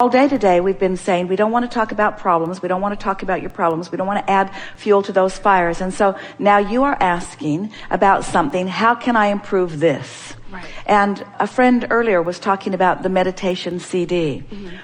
All day today, we've been saying we don't want to talk about problems. We don't want to talk about your problems. We don't want to add fuel to those fires. And so now you are asking about something. How can I improve this? Right. And a friend earlier was talking about the meditation CD,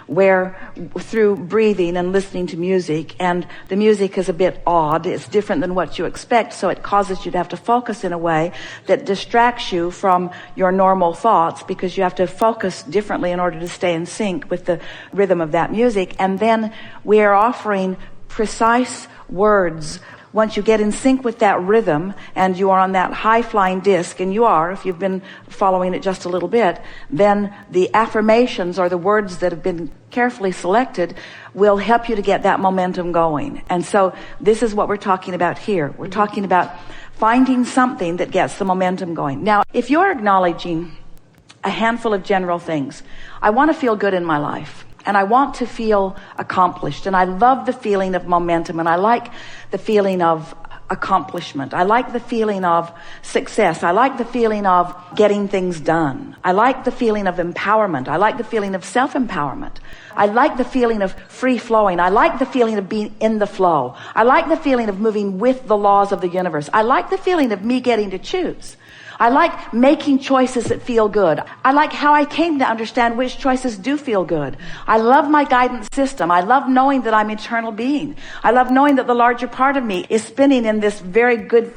where through breathing and listening to music, and the music is a bit odd. It's different than what you expect, so it causes you to have to focus in a way that distracts you from your normal thoughts, because you have to focus differently in order to stay in sync with the rhythm of that music. And then we are offering precise words. Once you get in sync with that rhythm and you are on that high-flying disc, and you are, if you've been following it just a little bit, then the affirmations, or the words that have been carefully selected, will help you to get that momentum going. And so this is what we're talking about here. We're talking about finding something that gets the momentum going. Now, if you're acknowledging a handful of general things, I want to feel good in my life. And I want to feel accomplished. And I love the feeling of momentum. And I like the feeling of accomplishment. I like the feeling of success. I like the feeling of getting things done. I like the feeling of empowerment. I like the feeling of self-empowerment. I like the feeling of free flowing. I like the feeling of being in the flow. I like the feeling of moving with the laws of the universe. I like the feeling of me getting to choose. I like making choices that feel good. I like how I came to understand which choices do feel good. I love my guidance system. I love knowing that I'm eternal being. I love knowing that the larger part of me is spinning in this very good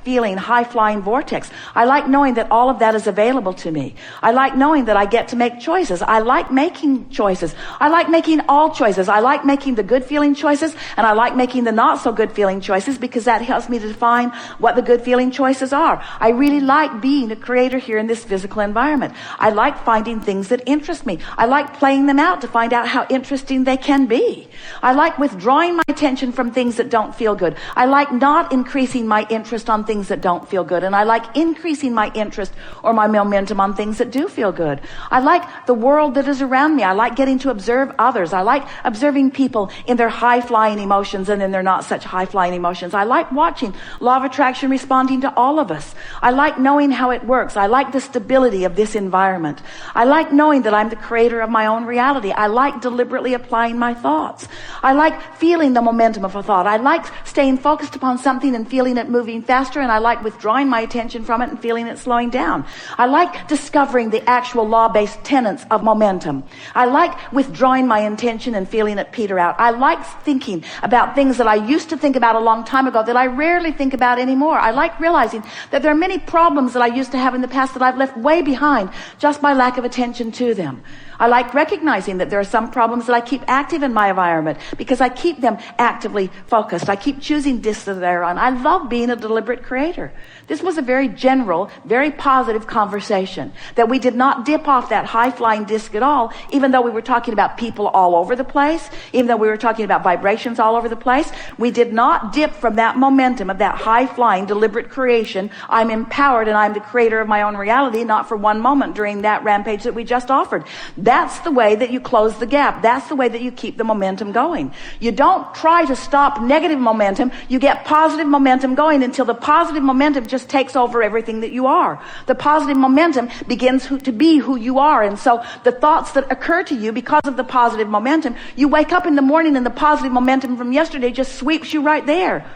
feeling, high-flying vortex. I like knowing that all of that is available to me. I like knowing that I get to make choices. I like making choices. I like making all choices. I like making the good-feeling choices, and I like making the not-so-good-feeling choices, because that helps me to define what the good-feeling choices are. I really like being a creator here in this physical environment. I like finding things that interest me. I like playing them out to find out how interesting they can be. I like withdrawing my attention from things that don't feel good. I like not increasing my interest on things that don't feel good. And I like increasing my interest or my momentum on things that do feel good. I like the world that is around me. I like getting to observe others. I like observing people in their high-flying emotions and in their not such high-flying emotions. I like watching law of attraction responding to all of us. I like knowing how it works. I like the stability of this environment. I like knowing that I'm the creator of my own reality. I like deliberately applying my thoughts. I like feeling the momentum of a thought. I like staying focused upon something and feeling it moving faster, and I like withdrawing my attention from it and feeling it slowing down. I like discovering the actual law-based tenets of momentum. I like withdrawing my intention and feeling it peter out. I like thinking about things that I used to think about a long time ago that I rarely think about anymore. I like realizing that there are many problems that I used to have in the past that I've left way behind just by lack of attention to them. I like recognizing that there are some problems that I keep active in my environment because I keep them actively focused. I keep choosing discs that they're on. I love being a deliberate creator. This was a very general, very positive conversation, that we did not dip off that high-flying disc at all, even though we were talking about people all over the place, even though we were talking about vibrations all over the place. We did not dip from that momentum of that high-flying, deliberate creation. I'm empowered and I'm the creator of my own reality, not for one moment during that rampage that we just offered. That's the way that you close the gap. That's the way that you keep the momentum going. You don't try to stop negative momentum. You get positive momentum going until the positive momentum just takes over everything that you are. The positive momentum begins to be who you are. And so the thoughts that occur to you because of the positive momentum, you wake up in the morning and the positive momentum from yesterday just sweeps you right there.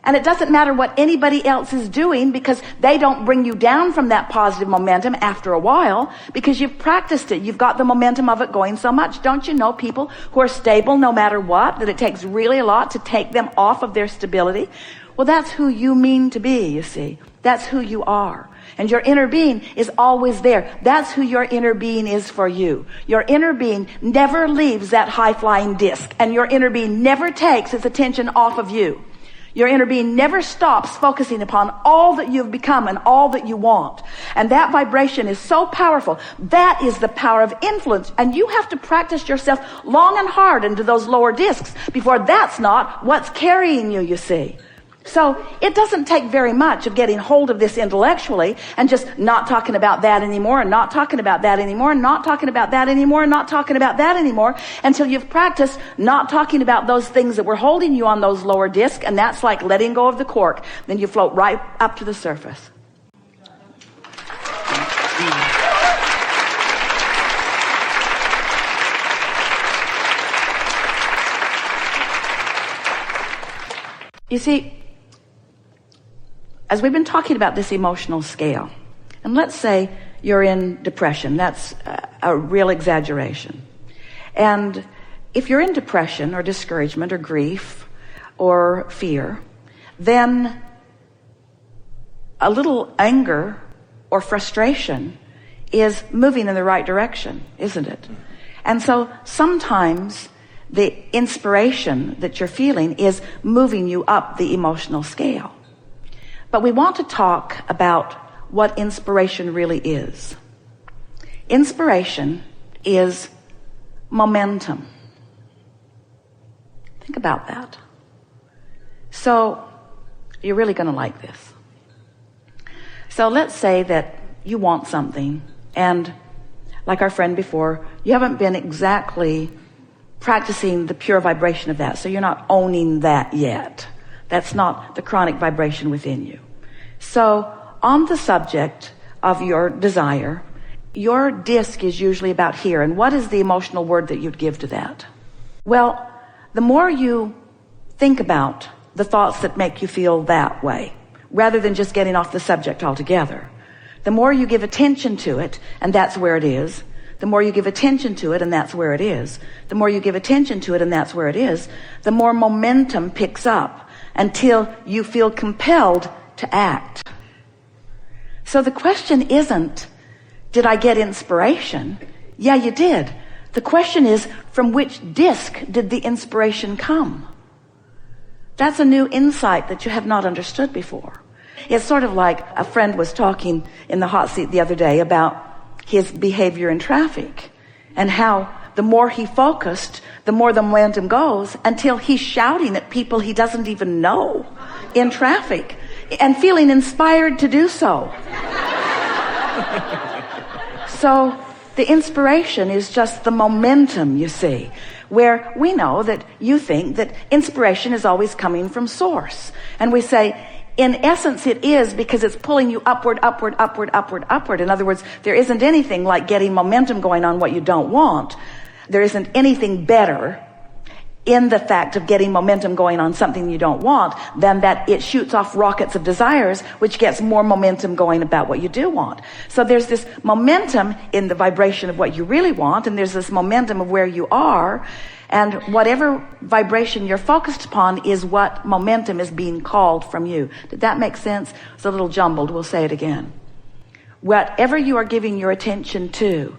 And it doesn't matter what anybody else is doing, because they don't bring you down from that positive momentum after a while, because you've practiced it. You've got the momentum of it going so much. Don't you know people who are stable no matter what, that it takes really a lot to take them off of their stability? Well, that's who you mean to be, you see. That's who you are. And your inner being is always there. That's who your inner being is for you. Your inner being never leaves that high-flying disc, and your inner being never takes its attention off of you. Your inner being never stops focusing upon all that you've become and all that you want. And that vibration is so powerful. That is the power of influence. And you have to practice yourself long and hard into those lower discs before that's not what's carrying you, you see. So it doesn't take very much of getting hold of this intellectually and just not talking about that anymore, and not talking about that anymore, and not talking about that anymore, and not talking about that anymore, until you've practiced not talking about those things that were holding you on those lower discs, and that's like letting go of the cork. Then you float right up to the surface. You see, as we've been talking about this emotional scale, and let's say you're in depression, that's a real exaggeration. And if you're in depression or discouragement or grief or fear, then a little anger or frustration is moving in the right direction, isn't it? And so sometimes the inspiration that you're feeling is moving you up the emotional scale. But we want to talk about what inspiration really is. Inspiration is momentum. Think about that. So you're really going to like this. So let's say that you want something, and like our friend before, you haven't been exactly practicing the pure vibration of that, so you're not owning that yet. That's not the chronic vibration within you. So on the subject of your desire, your disc is usually about here. And what is the emotional word that you'd give to that? Well, the more you think about the thoughts that make you feel that way, rather than just getting off the subject altogether, the more you give attention to it, and that's where it is. The more you give attention to it, and that's where it is. The more you give attention to it, and that's where it is, the more momentum picks up until you feel compelled to act. So the question isn't, did I get inspiration? Yeah, you did. The question is, from which disc did the inspiration come? That's a new insight that you have not understood before. It's sort of like a friend was talking in the hot seat the other day about his behavior in traffic and how the more he focused, the more the momentum goes until he's shouting at people he doesn't even know in traffic and feeling inspired to do so. So the inspiration is just the momentum, you see, where we know that you think that inspiration is always coming from source. And we say, in essence, it is, because it's pulling you upward, upward, upward, upward, upward. In other words, there isn't anything like getting momentum going on what you don't want. There isn't anything better in the fact of getting momentum going on something you don't want than that it shoots off rockets of desires, which gets more momentum going about what you do want. So there's this momentum in the vibration of what you really want, and there's this momentum of where you are, and whatever vibration you're focused upon is what momentum is being called from you. Did that make sense? It's a little jumbled. We'll say it again. Whatever you are giving your attention to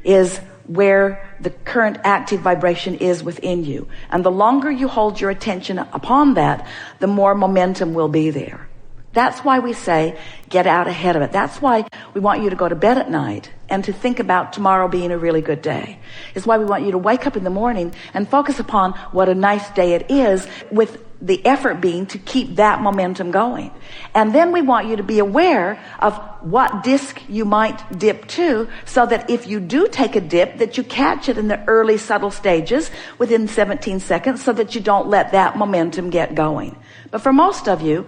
is where the current active vibration is within you. And the longer you hold your attention upon that, the more momentum will be there. That's why we say, get out ahead of it. That's why we want you to go to bed at night and to think about tomorrow being a really good day. It's why we want you to wake up in the morning and focus upon what a nice day it is, with the effort being to keep that momentum going. And then we want you to be aware of what disc you might dip to, so that if you do take a dip, that you catch it in the early subtle stages within 17 seconds, so that you don't let that momentum get going. But for most of you,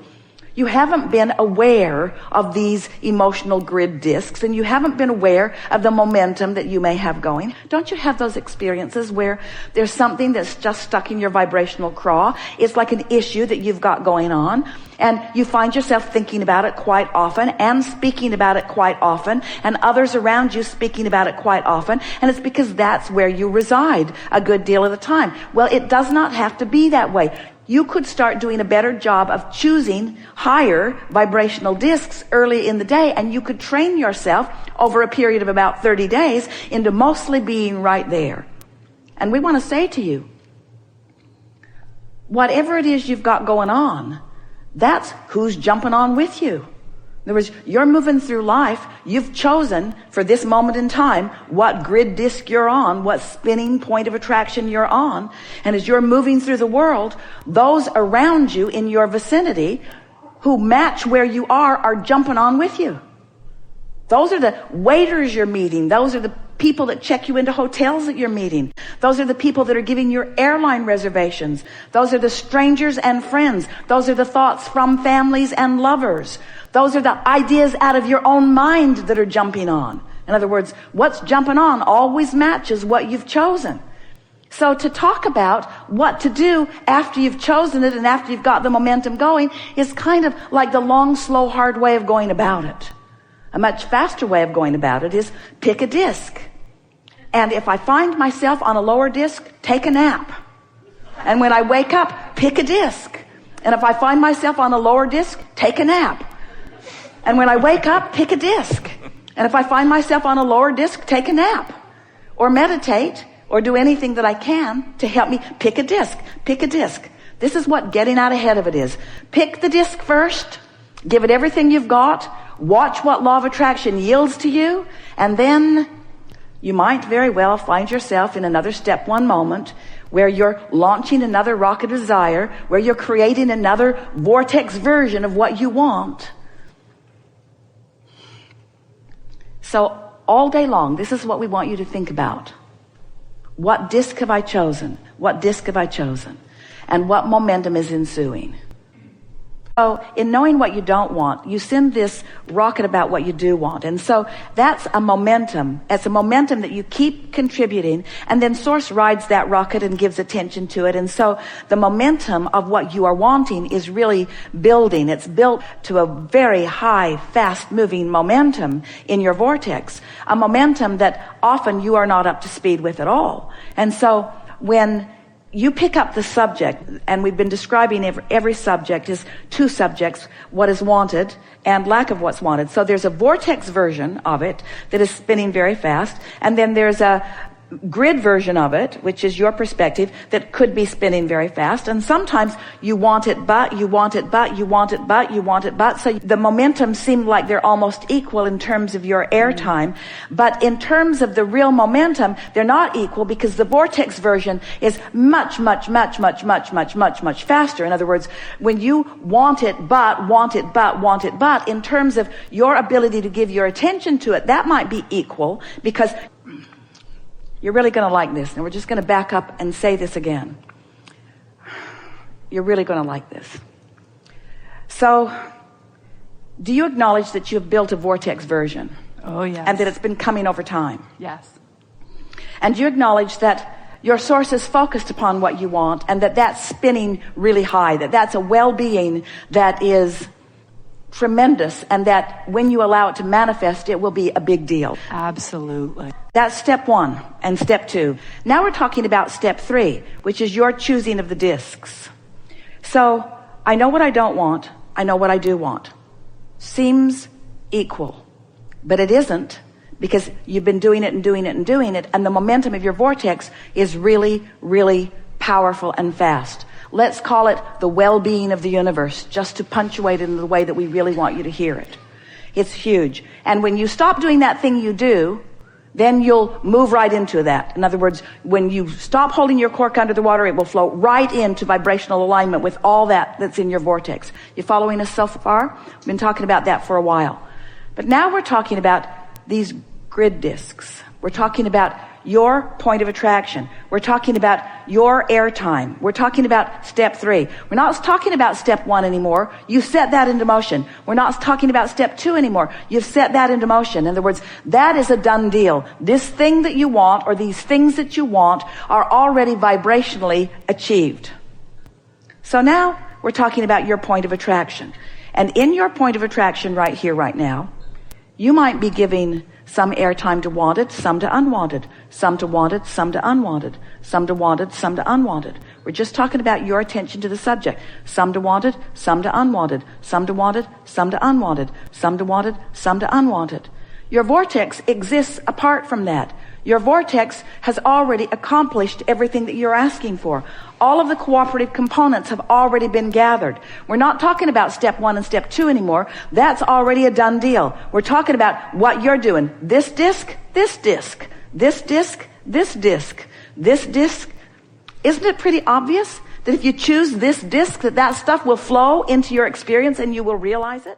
you haven't been aware of these emotional grid discs, and you haven't been aware of the momentum that you may have going. Don't you have those experiences where there's something that's just stuck in your vibrational craw? It's like an issue that you've got going on, and you find yourself thinking about it quite often and speaking about it quite often, and others around you speaking about it quite often, and it's because that's where you reside a good deal of the time. Well, it does not have to be that way. You could start doing a better job of choosing higher vibrational discs early in the day, and you could train yourself over a period of about 30 days into mostly being right there. And we want to say to you, whatever it is you've got going on, that's who's jumping on with you. In other words, you're moving through life. You've chosen for this moment in time what grid disc you're on, what spinning point of attraction you're on. And as you're moving through the world, those around you in your vicinity who match where you are jumping on with you. Those are the waiters you're meeting. Those are the people that check you into hotels that you're meeting. Those are the people that are giving your airline reservations. Those are the strangers and friends. Those are the thoughts from families and lovers. Those are the ideas out of your own mind that are jumping on. In other words, what's jumping on always matches what you've chosen. So to talk about what to do after you've chosen it and after you've got the momentum going is kind of like the long, slow, hard way of going about it. A much faster way of going about it is pick a disc. And if I find myself on a lower disc, take a nap. And when I wake up, pick a disc. And if I find myself on a lower disc, take a nap. And when I wake up, pick a disc. And if I find myself on a lower disc, take a nap. Or meditate, or do anything that I can to help me pick a disc. Pick a disc. This is what getting out ahead of it is. Pick the disc first. Give it everything you've got. Watch what law of attraction yields to you. And then you might very well find yourself in another step one moment where you're launching another rocket of desire, where you're creating another vortex version of what you want. So all day long, this is what we want you to think about. What disc have I chosen? What disc have I chosen? And what momentum is ensuing? So in knowing what you don't want, you send this rocket about what you do want. And so that's a momentum. It's a momentum that you keep contributing, and then Source rides that rocket and gives attention to it. And so the momentum of what you are wanting is really building. It's built to a very high, fast-moving momentum in your vortex, a momentum that often you are not up to speed with at all. And so when you pick up the subject, and we've been describing every subject is two subjects, what is wanted and lack of what's wanted. So there's a vortex version of it that is spinning very fast, and then there's a grid version of it, which is your perspective, that could be spinning very fast. And sometimes you want it, but you want it, but you want it, but you want it, but. So the momentum seemed like they're almost equal in terms of your airtime. But in terms of the real momentum, they're not equal, because the vortex version is much faster. In other words, when you want it, but, want it, but, want it, but, in terms of your ability to give your attention to it, that might be equal, because you're really going to like this. And we're just going to back up and say this again. You're really going to like this. So, do you acknowledge that you have built a vortex version? Oh, yes. And that it's been coming over time? Yes. And do you acknowledge that your source is focused upon what you want, and that that's spinning really high, that that's a well-being that is tremendous, and that when you allow it to manifest, it will be a big deal? Absolutely. That's step one and step two. Now we're talking about step three, which is your choosing of the discs. So I know what I don't want. I know what I do want. Seems equal, but it isn't, because you've been doing it and doing it and doing it, and the momentum of your vortex is really, really powerful and fast. Let's call it the well-being of the universe, just to punctuate it in the way that we really want you to hear it. It's huge. And when you stop doing that thing you do, then you'll move right into that. In other words, when you stop holding your cork under the water, it will flow right into vibrational alignment with all that's in your vortex. You following us so far? We've been talking about that for a while. But now we're talking about these grid discs. We're talking about your point of attraction. We're talking about your airtime. We're talking about step three. We're not talking about step one anymore. You set that into motion. We're not talking about step two anymore. You've set that into motion. In other words, that is a done deal. This thing that you want, or these things that you want, are already vibrationally achieved. So now we're talking about your point of attraction. And in your point of attraction right here, right now, you might be giving some airtime to wanted, some to unwanted, some to wanted, some to unwanted, some to wanted, some to unwanted. We're just talking about your attention to the subject. Some to wanted, some to unwanted, some to wanted, some to unwanted, some to wanted, some to unwanted. Your vortex exists apart from that. Your vortex has already accomplished everything that you're asking for. All of the cooperative components have already been gathered. We're not talking about step one and step two anymore. That's already a done deal. We're talking about what you're doing. This disc, this disc, this disc, this disc, this disc. Isn't it pretty obvious that if you choose this disc, that stuff will flow into your experience and you will realize it?